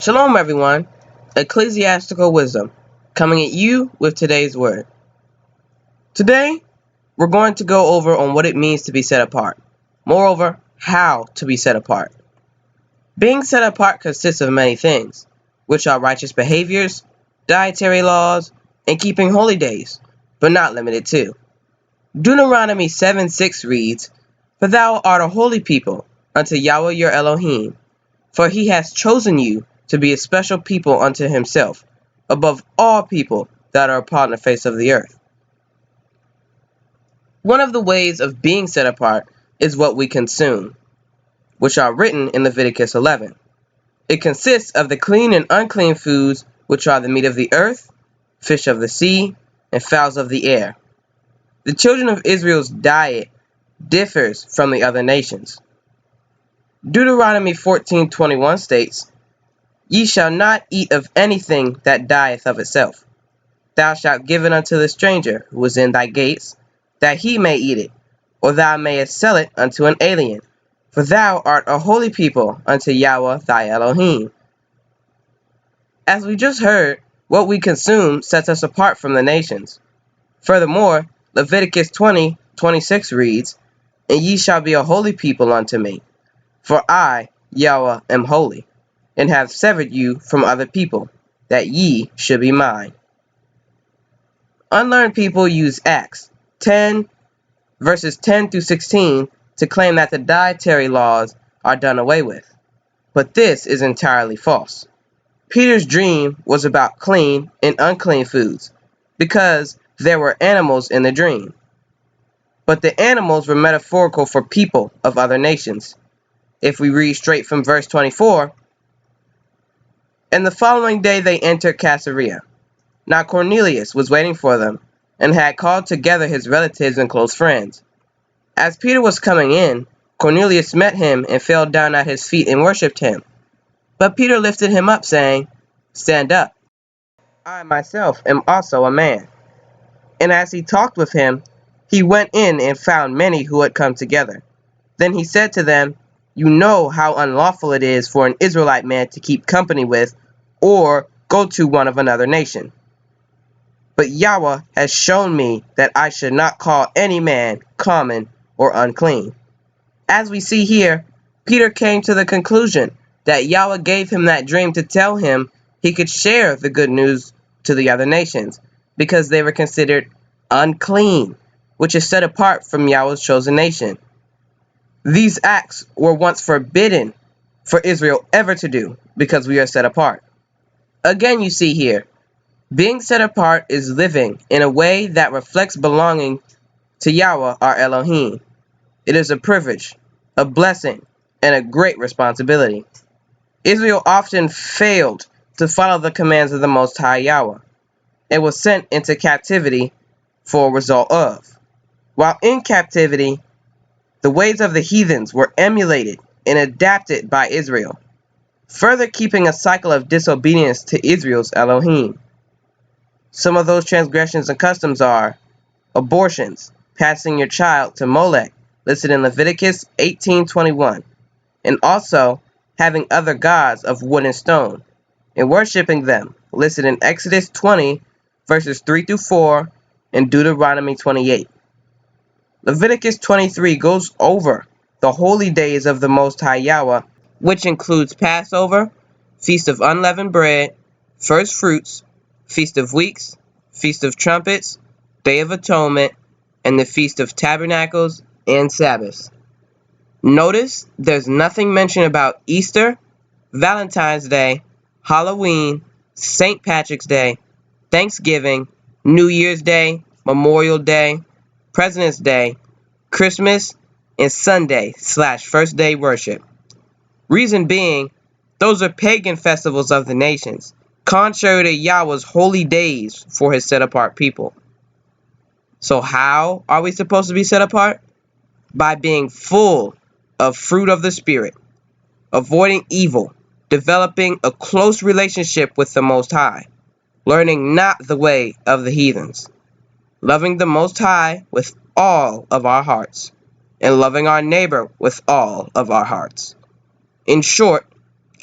Shalom, everyone. Ecclesiastical wisdom coming at you with today's word. Today, we're going to go over on what it means to be set apart. Moreover, how to be set apart. Being set apart consists of many things, which are righteous behaviors, dietary laws, and keeping holy days, but not limited to. Deuteronomy 7:6 reads, "For thou art a holy people unto Yahweh your Elohim, for he has chosen you to be a special people unto himself, above all people that are upon the face of the earth." One of the ways of being set apart is what we consume, which are written in Leviticus 11. It consists of the clean and unclean foods, which are the meat of the earth, fish of the sea, and fowls of the air. The children of Israel's diet differs from the other nations. Deuteronomy 14:21 states, "Ye shall not eat of anything that dieth of itself. Thou shalt give it unto the stranger who is in thy gates, that he may eat it, or thou mayest sell it unto an alien, for thou art a holy people unto Yahweh thy Elohim." As we just heard, what we consume sets us apart from the nations. Furthermore, Leviticus 20:26 reads, "And ye shall be a holy people unto me, for I, Yahweh, am holy, and have severed you from other people, that ye should be mine." Unlearned people use Acts 10, verses 10 through 16 to claim that the dietary laws are done away with, but this is entirely false. Peter's dream was about clean and unclean foods, because there were animals in the dream. But the animals were metaphorical for people of other nations. If we read straight from verse 24, "And the following day they entered Caesarea. Now Cornelius was waiting for them, and had called together his relatives and close friends. As Peter was coming in, Cornelius met him and fell down at his feet and worshipped him. But Peter lifted him up, saying, 'Stand up. I myself am also a man.' And as he talked with him, he went in and found many who had come together. Then he said to them, 'You know how unlawful it is for an Israelite man to keep company with, or go to one of another nation. But Yahweh has shown me that I should not call any man common or unclean.'" As we see here, Peter came to the conclusion that Yahweh gave him that dream to tell him he could share the good news to the other nations, because they were considered unclean, which is set apart from Yahweh's chosen nation. These acts were once forbidden for Israel ever to do, because we are set apart. Again, you see here, being set apart is living in a way that reflects belonging to Yahweh our Elohim. It is a privilege, a blessing, and a great responsibility. Israel often failed to follow the commands of the Most High Yahweh, and was sent into captivity for a result of. While in captivity, the ways of the heathens were emulated and adapted by Israel, further keeping a cycle of disobedience to Israel's Elohim. Some of those transgressions and customs are abortions, passing your child to Molech, listed in Leviticus 18:21, and also having other gods of wood and stone, and worshiping them, listed in Exodus 20, verses 3 through 4, and Deuteronomy 28. Leviticus 23 goes over the holy days of the Most High Yahweh, which includes Passover, Feast of Unleavened Bread, First Fruits, Feast of Weeks, Feast of Trumpets, Day of Atonement, and the Feast of Tabernacles and Sabbaths. Notice there's nothing mentioned about Easter, Valentine's Day, Halloween, St. Patrick's Day, Thanksgiving, New Year's Day, Memorial Day, President's Day, Christmas, and Sunday/First Day Worship. Reason being, those are pagan festivals of the nations, contrary to Yahweh's holy days for his set-apart people. So how are we supposed to be set apart? By being full of fruit of the Spirit, avoiding evil, developing a close relationship with the Most High, learning not the way of the heathens, loving the Most High with all of our hearts, and loving our neighbor with all of our hearts. In short,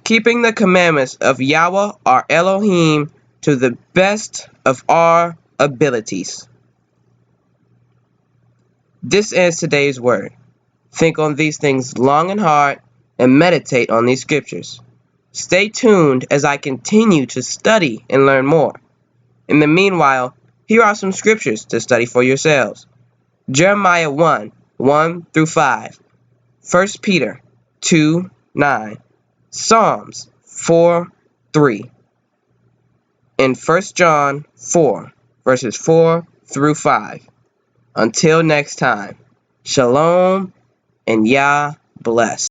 keeping the commandments of Yahweh our Elohim to the best of our abilities. This ends today's word. Think on these things long and hard and meditate on these scriptures. Stay tuned as I continue to study and learn more. In the meanwhile, here are some scriptures to study for yourselves. Jeremiah 1:1-5, 1 Peter 2:9, Psalms 4:3, and 1 John 4:4-5. Until next time, Shalom and Yah bless.